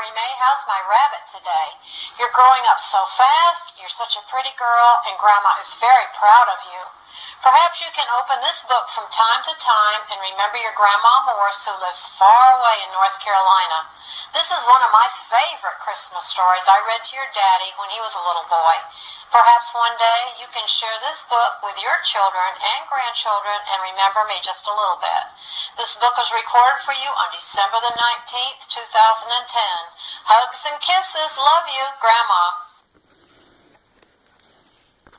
May. How's my rabbit today? You're growing up so fast. You're such a pretty girl, and Grandma is very proud of you. Perhaps you can open this book from time to time and remember your Grandma Morse, who lives far away in North Carolina. This is one of my favorite Christmas stories I read to your daddy when he was a little boy. Perhaps one day you can share this book with your children and grandchildren and remember me just a little bit. This book was recorded for you on December the 19th, 2010. Hugs and kisses. Love you, Grandma.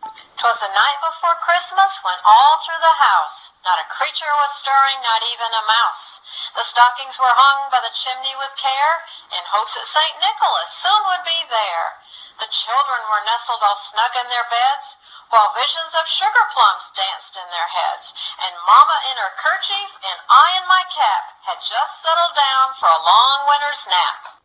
'Twas the night before Christmas when all through the house not a creature was stirring, not even a mouse. The stockings were hung by the chimney with care, in hopes that St. Nicholas soon would be there. The children were nestled all snug in their beds, while visions of sugar plums danced in their heads, and Mama in her kerchief and I in my cap had just settled down for a long winter's nap.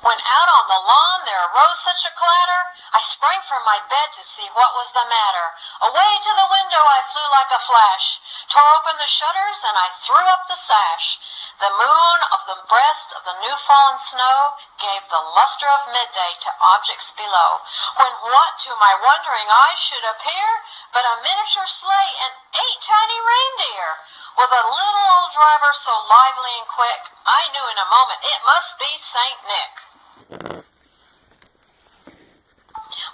When out on the lawn there arose such a clatter, I sprang from my bed to see what was the matter. Away to the window I flew like a flash, tore open the shutters, and I threw up the sash. The moon of the breast of the new-fallen snow gave the luster of midday to objects below, when what to my wondering eyes should appear but a miniature sleigh and 8 tiny reindeer. With a little old driver so lively and quick, I knew in a moment it must be St. Nick.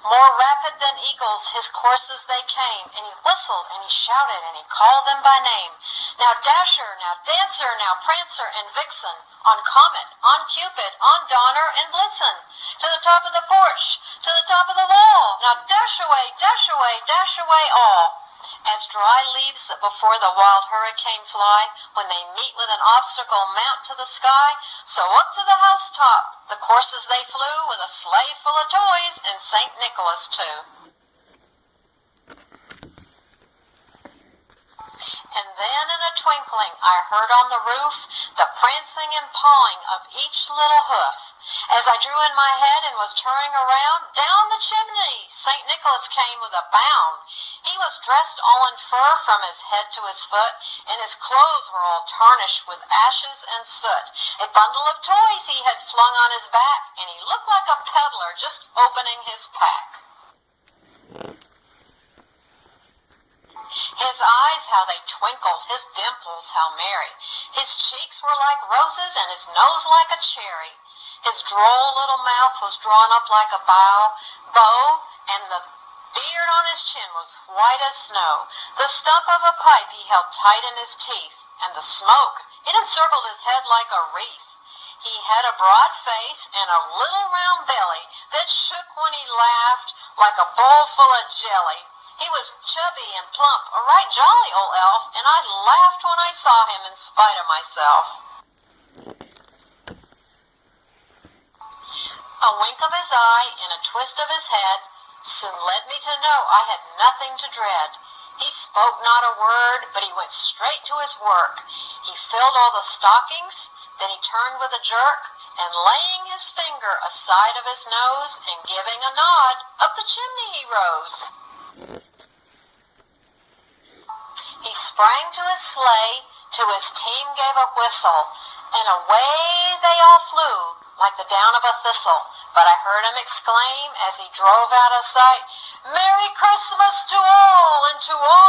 More rapid than eagles his coursers they came, and he whistled and he shouted and he called them by name. Now Dasher, now Dancer, now Prancer and Vixen, on Comet, on Cupid, on Donner and Blitzen, to the top of the porch, to the top of the wall. Now dash away all. As dry leaves that before the wild hurricane fly, when they meet with an obstacle mount to the sky, so up to the housetop the coursers they flew, with a sleigh full of toys and St. Nicholas too. And then in a twinkling I heard on the roof the prancing and pawing of each little hoof. As I drew in my head and was turning around, down the chimney St. Nicholas came with a bound. He was dressed all in fur from his head to his foot, and his clothes were all tarnished with ashes and soot. A bundle of toys he had flung on his back, and he looked like a peddler just opening his pack. His eyes, how they twinkled, his dimples, how merry. His cheeks were like roses, and his nose like a cherry. His droll little mouth was drawn up like a bow, and the beard on his chin was white as snow. The stump of a pipe he held tight in his teeth, and the smoke, it encircled his head like a wreath. He had a broad face and a little round belly that shook when he laughed like a bowl full of jelly. He was chubby and plump, a right jolly old elf, and I laughed when I saw him in spite of myself. A wink of his eye and a twist of his head soon led me to know I had nothing to dread. He spoke not a word, but he went straight to his work. He filled all the stockings, then he turned with a jerk, and laying his finger aside of his nose, and giving a nod, up the chimney he rose. He sprang to his sleigh, to his team gave a whistle, and away they all flew, like the down of a thistle. But I heard him exclaim, as he drove out of sight, "Merry Christmas to all, and to all